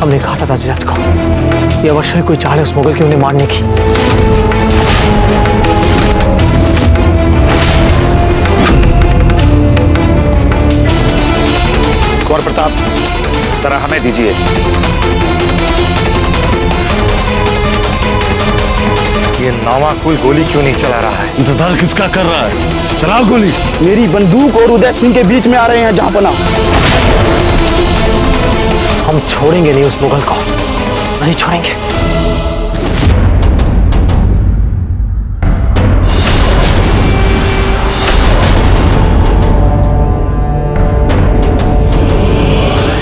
हमने कहा था ताजीराज को, ये अवश्य ही कोई चाल है उस मुगल की उन्हें मारने की। कुंवर प्रताप, जरा हमें दीजिए। ये नावा कोई गोली क्यों नहीं चला रहा है? इंतजार किसका कर रहा है? चलाओ गोली। मेरी बंदूक और उदय सिंह के बीच में आ रहे हैं जहांपना। हम छोड़ेंगे नहीं उस मुगल को, नहीं छोड़ेंगे।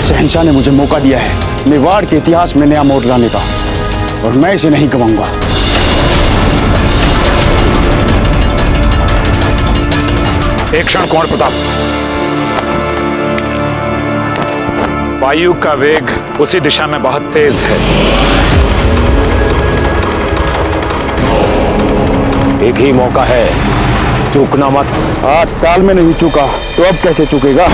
शहंशाह ने मुझे मौका दिया है मेवाड़ के इतिहास में नया मोड़ लाने का, और मैं इसे नहीं गवाऊंगा। एक क्षण कुंवर प्रताप। वायु का वेग उसी दिशा में बहुत तेज है। एक ही मौका है, चूकना मत। 8 साल में नहीं चूका तो अब कैसे चूकेगा?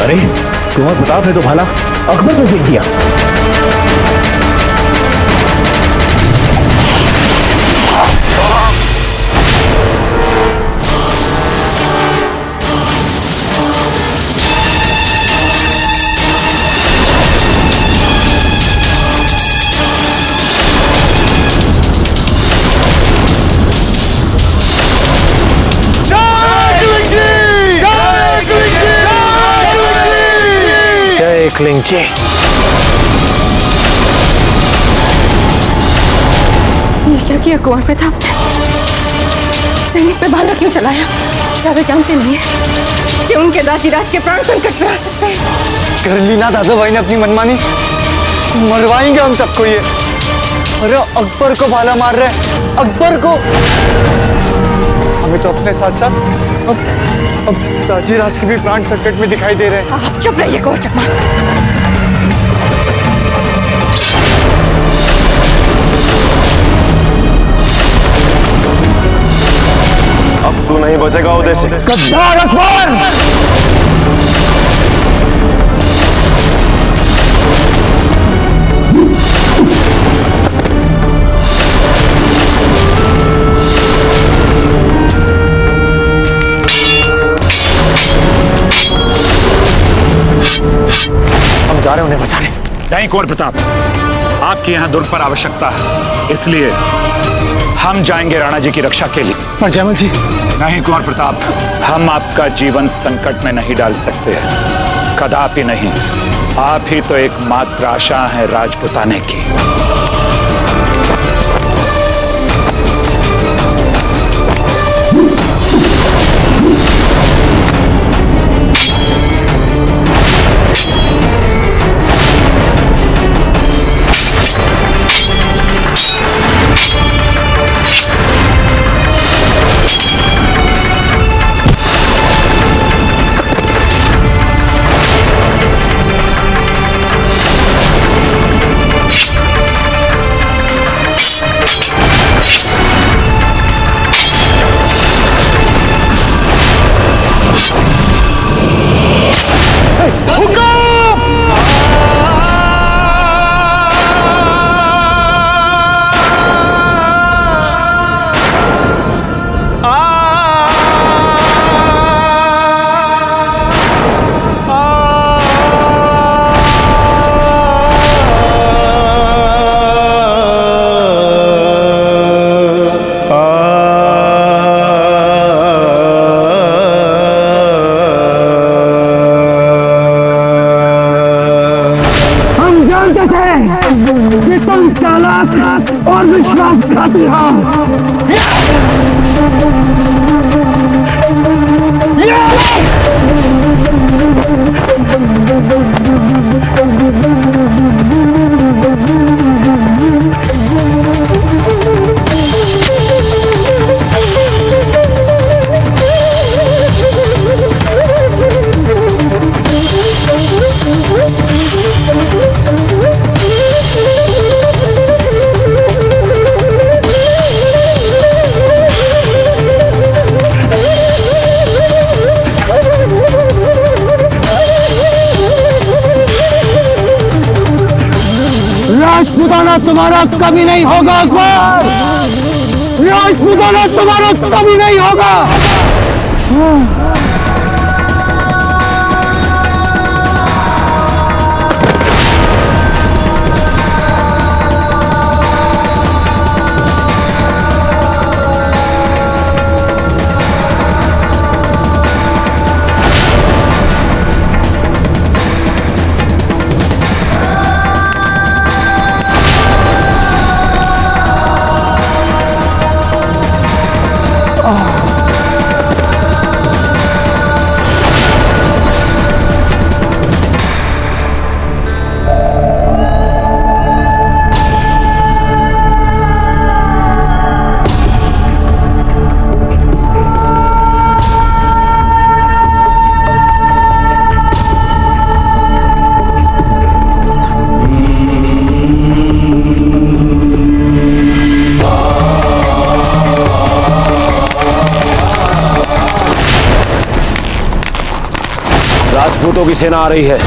अरे कुंवर प्रताप ने तो भाला अकबर को फेंक दिया। एकलिंग जी, ये क्या किया कुंवर प्रताप ने? सैनिक पे भाला क्यों चलाया? क्या वे जानते नहीं है कि उनके दाजीराज के प्राण संकट में आ सकते हैं? कर ली ना दादा भाई ने अपनी मनमानी, मरवाएंगे हम सबको ये। अरे अकबर को भाला मार रहे, अकबर को। हमें तो अपने साथ साथ अब दाजीराज के भी प्राण संकट में दिखाई दे रहे हैं। आप चुप रहिए कुंवर चकमा। अब तू नहीं बचेगा उदय सिंह। गद्दार अकबर! हम जा रहे हैं उन्हें बचाने। नहीं कुंवर प्रताप, आपकी यहाँ दुर्ग पर आवश्यकता है, इसलिए हम जाएंगे राणा जी की रक्षा के लिए। पर जयमल जी। नहीं कुंवर प्रताप, हम आपका जीवन संकट में नहीं डाल सकते, कदापि नहीं। आप ही तो एकमात्र आशा है राजपुताने की। और विश्वासघाती हो। तुम्हारा कभी नहीं होगा अकबर, राजपूतों ने तुम्हारा कभी नहीं होगा। राजपूतों की सेना आ रही है,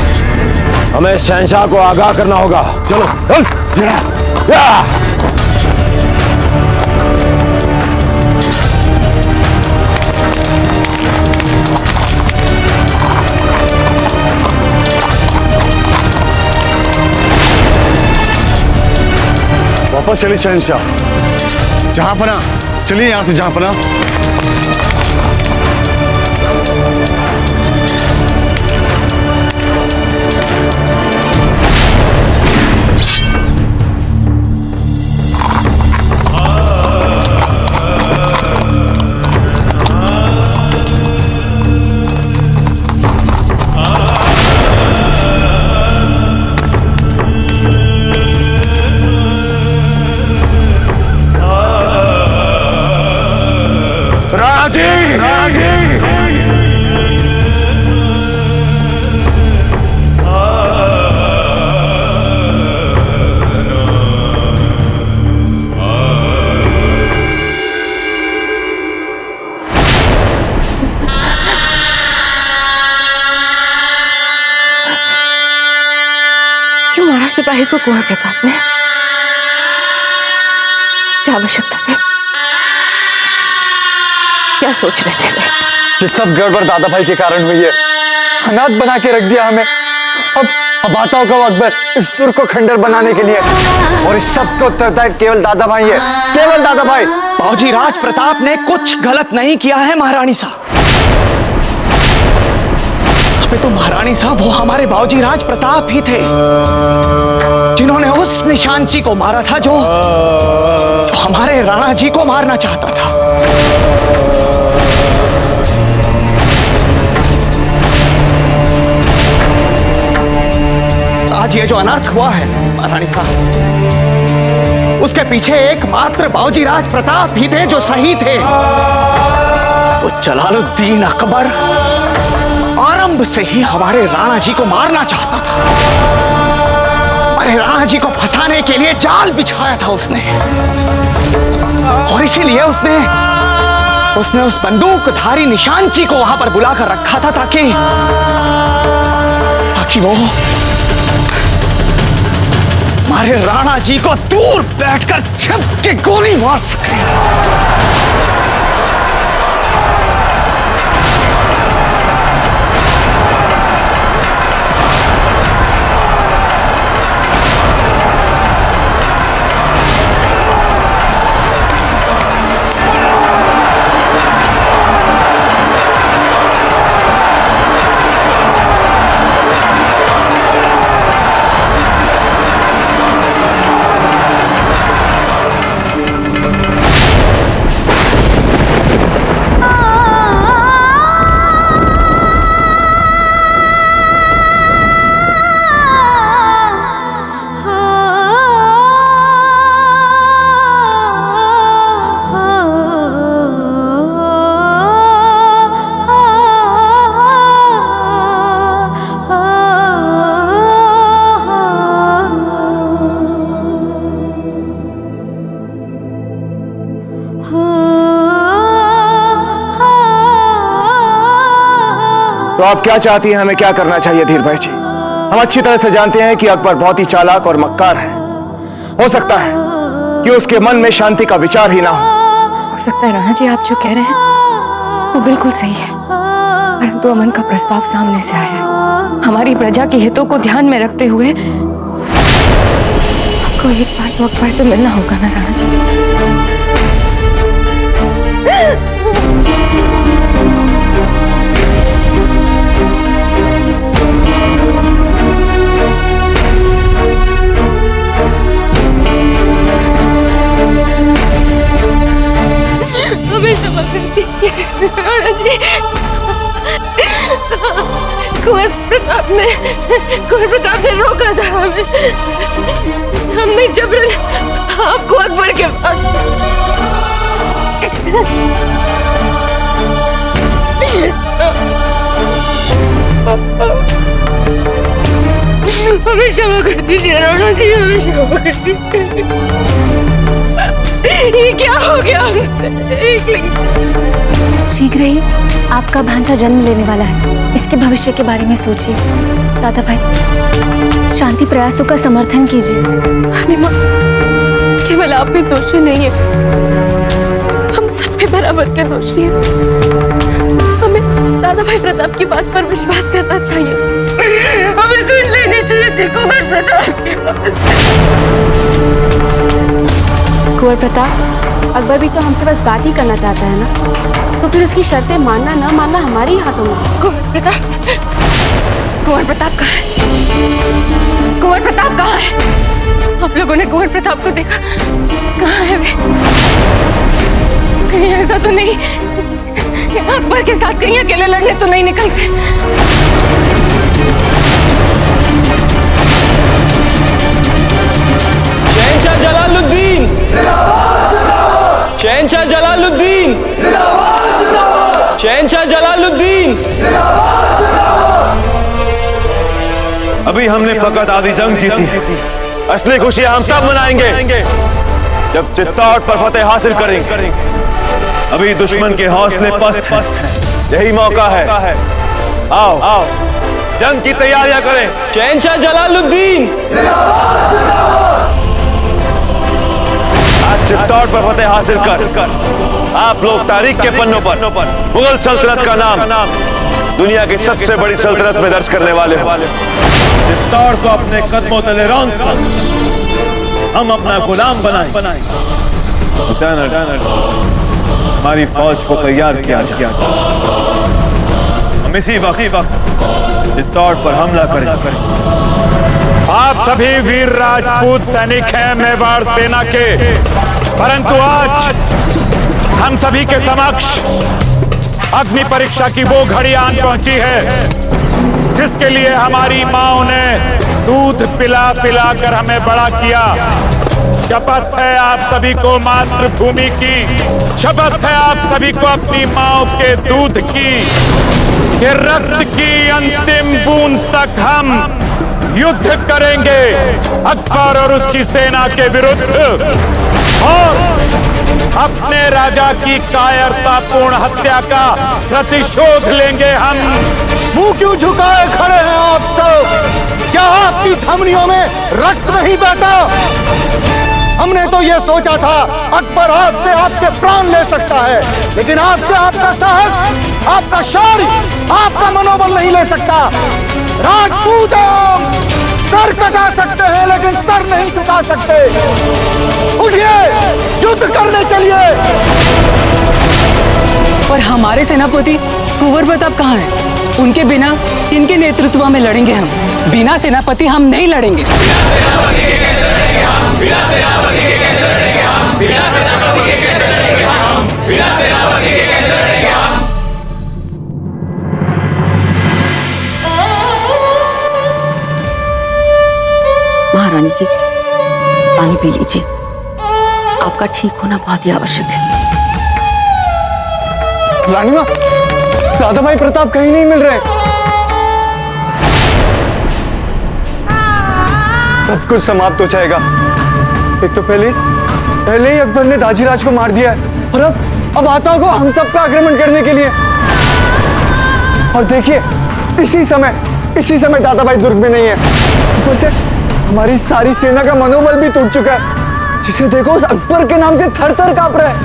हमें शहंशाह को आगाह करना होगा। चलो चल। वापस चलिए शहंशाह, जहां पना चलिए, यहां से जहां पना। क्यों मारा सिपाही को कुंवर प्रताप ने? क्या आवश्यकता थी? क्या सोच रहे थे वे? ये सब गड़बड़ दादा भाई के कारण हुई है। अनाथ बना के रख दिया हमें। अब आता होगा वो अकबर इस तुर्क को खंडर बनाने के लिए, और इस सब को उत्तरदायी केवल दादा भाई है, केवल दादा भाई। बाबूजी राज प्रताप ने कुछ गलत नहीं किया है महारानी साहब। तो महारानी साहब वो हमारे बाबूजी राज प्रताप ही थे जिन्होंने उस निशानची को मारा था जो हमारे राणा जी को मारना चाहता था। आज ये जो अनर्थ हुआ है महारानी साहब, उसके पीछे एकमात्र बाबूजी राज प्रताप ही थे जो सही थे। वो जलालुद्दीन अकबर आरंभ से ही हमारे राणा जी को मारना चाहता था। हमारे राणा जी को फंसाने के लिए जाल बिछाया था उसने, और इसीलिए उसने उस बंदूकधारी निशानची को वहां पर बुलाकर रखा था ताकि वो हमारे राणा जी को दूर बैठकर छिप के गोली मार सके। तो आप क्या चाहती हैं, हमें क्या करना चाहिए धीर भाई जी? हम अच्छी तरह से जानते हैं कि अकबर बहुत ही चालाक और मक्कार है, हो सकता है कि उसके मन में शांति का विचार ही ना हो सकता है राणा जी आप जो कह रहे हैं वो बिल्कुल सही है, परंतु अमन का प्रस्ताव सामने से आया है। हमारी प्रजा के हितों को ध्यान में रखते हुए आपको एक बार तो अकबर से मिलना होगा ना राणा जी। हमें क्षमा कर दीजिए राणा जी। कुंवर प्रताप ने रोका था हमें। हमने जबरन आपको अकबर के पास। हमें क्षमा कर दीजिए राणा जी, हमें क्षमा कर दीजिए। ये क्या हो गया हमसे? शीघ्र ही आपका भांजा जन्म लेने वाला है, इसके भविष्य के बारे में सोचिए। दादा भाई, शांति प्रयासों का समर्थन कीजिए। रानी माँ, केवल आप में दोषी नहीं है, हम सब में बराबर के दोषी हैं। हमें दादा भाई प्रताप की बात पर विश्वास करना चाहिए। हमें सुन लेनी चाहिए थी कुंवर प्रताप की बात। कुंवर प्रताप, अकबर भी तो हमसे बस बात ही करना चाहता है ना, तो फिर उसकी शर्तें मानना न मानना हमारे ही हाथों में। कुंवर प्रताप कहाँ है? कुंवर प्रताप कहाँ है? आप लोगों ने कुंवर प्रताप को देखा? कहाँ है वे? कहीं ऐसा तो नहीं अकबर के साथ कहीं अकेले लड़ने तो नहीं निकल गए? शहंशाह जलालुद्दीन, शहंशाह जलालुद्दीन, शहंशाह जलालुद्दीन। अभी हमने फकत आधी जंग जीती है, असली खुशी हम तब मनाएंगे जब चित्तौड़ पर फतेह हासिल करेंगे। अभी दुश्मन के हौसले पस्त हैं, यही मौका है। आओ आओ, जंग की तैयारियां करें। शहंशाह जलालुद्दीन, आज चित्तौड़ पर फतेह हासिल कर आप लोग तारीख के पन्नों पर मुगल सल्तनत का नाम दुनिया की सबसे बड़ी सल्तनत में दर्ज करने वाले हो। चित्तौड़ को अपने कदमों तले रौंद कर हम अपना गुलाम बनाएं। हमारी फौज को तैयार किया। हम इसी वक्त चित्तौड़ पर हमला करें। आप सभी वीर राजपूत सैनिक हैं मेवाड़ सेना के, परंतु आज हम सभी के समक्ष अग्नि परीक्षा की वो घड़ी आन पहुंची है जिसके लिए हमारी माओ ने दूध पिला पिला कर हमें बड़ा किया। शपथ है आप सभी को मातृभूमि की, शपथ है आप सभी को अपनी माओ के दूध की, कि रक्त की अंतिम बूंद तक हम युद्ध करेंगे अकबर और उसकी सेना के विरुद्ध, और अपने राजा की कायरतापूर्ण हत्या का प्रतिशोध लेंगे हम। मुंह क्यों झुकाए खड़े हैं आप सब? क्या आपकी धमनियों में रक्त नहीं बहता? हमने तो ये सोचा था अकबर आपसे आपके प्राण ले सकता है, लेकिन आपसे आपका साहस, आपका शौर्य, आपका मनोबल नहीं ले सकता। राजपूत हम सर कटा सकते हैं लेकिन सर नहीं झुका सकते। उठिए, युद्ध करने चलिए। और हमारे सेनापति कुंवर प्रताप कहाँ हैं? उनके बिना इनके नेतृत्व में लड़ेंगे हम, बिना सेनापति हम नहीं लड़ेंगे। महारानी जी, पानी पी लीजिए, आपका ठीक होना बहुत ही आवश्यक है। रानी माँ, दादा भाई प्रताप कहीं नहीं मिल रहे। सब कुछ समाप्त हो जाएगा। एक तो पहले ही अकबर ने दाजीराज को मार दिया है, और अब आता को हम सब पे आक्रमण करने के लिए। और देखिए, इसी समय दादा भाई दुर्ग में नहीं है। हमारी सारी सेना का मनोबल भी टूट चुका है। जिसे देखो उस अकबर के नाम से थर थर कांप रहा है।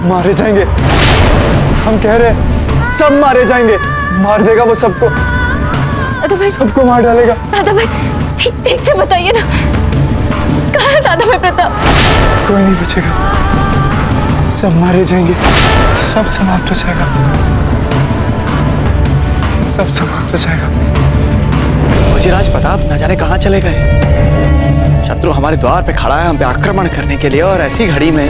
मारे जाएंगे, हम कह रहे हैं, सब मारे जाएंगे। मार देगा वो सबको, दादा भाई, सबको मार डालेगा। दादा भाई ठीक ठीक से बताइए ना, कहाँ है दादा भाई प्रताप? कोई नहीं बचेगा, सब मारे जाएंगे, सब समाप्त हो जाएगा, सब समाप्त हो जाएगा। बाजीराज प्रताप न जाने कहाँ चले गए। शत्रु हमारे द्वार पे खड़ा है हम पे आक्रमण करने के लिए, और ऐसी घड़ी में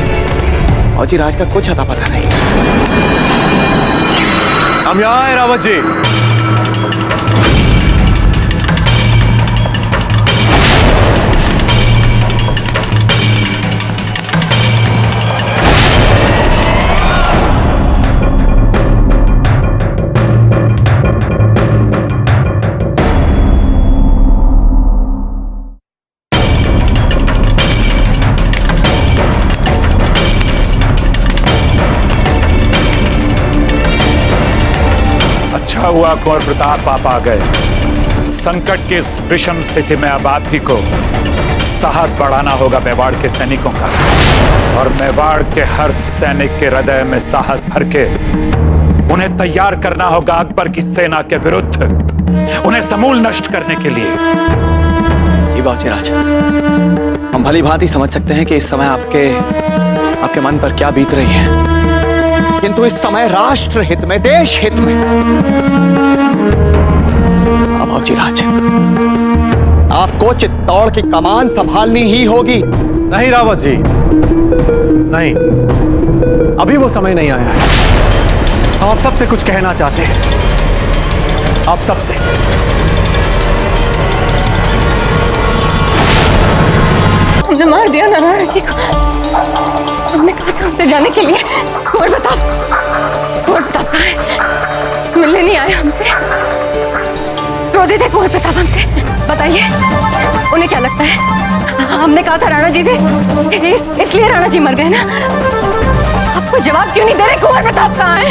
बाजीराज का कुछ अता पता नहीं। हम यहाँ हैं रावत जी। अच्छा हुआ कुंवर प्रताप आप आ गए। संकट की इस विषम स्थिति में अब आप ही को साहस बढ़ाना होगा मेवाड़ के सैनिकों का, और मेवाड़ के हर सैनिक के हृदय में साहस भर के उन्हें तैयार करना होगा अकबर की सेना के विरुद्ध, उन्हें समूल नष्ट करने के लिए। जी बाजीराज, हम भली भांति समझ सकते हैं कि इस समय आपके मन पर क्या बीत रही है, किंतु इस समय राष्ट्र हित में, देश हित में बाजीराज, आपको चित्तौड़ की कमान संभालनी ही होगी। नहीं रावत जी, नहीं, अभी वो समय नहीं आया है। हम आप सबसे कुछ कहना चाहते हैं, आप सबसे। हमने मार दिया नारायण जी को। हमने कहा था हमसे जाने के लिए। कुंवर प्रताप कहाँ है? मिलने नहीं आए हमसे। क्रोधित है कुंवर प्रताप हमसे। बताइए, उन्हें क्या लगता है हमने कहा था राणा जी से, इसलिए राणा जी मर गए ना? आपको जवाब क्यों नहीं दे रहे? कुंवर प्रताप कहाँ है?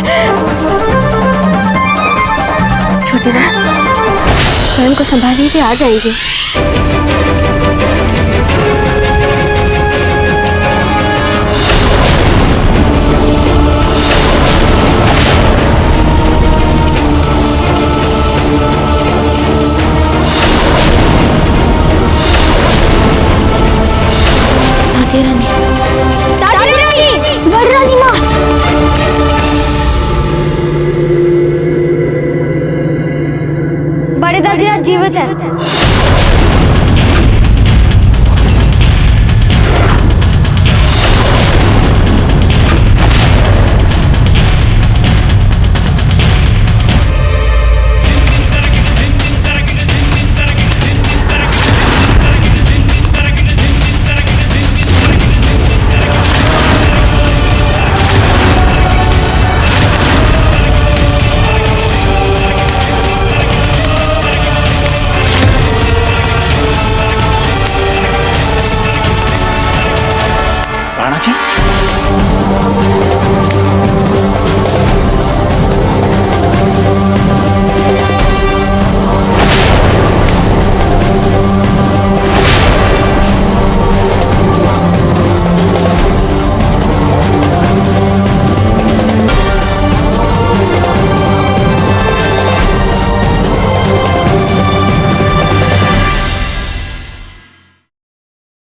छोटी बहन, स्वयं को संभालिए, भी आ जाएंगे।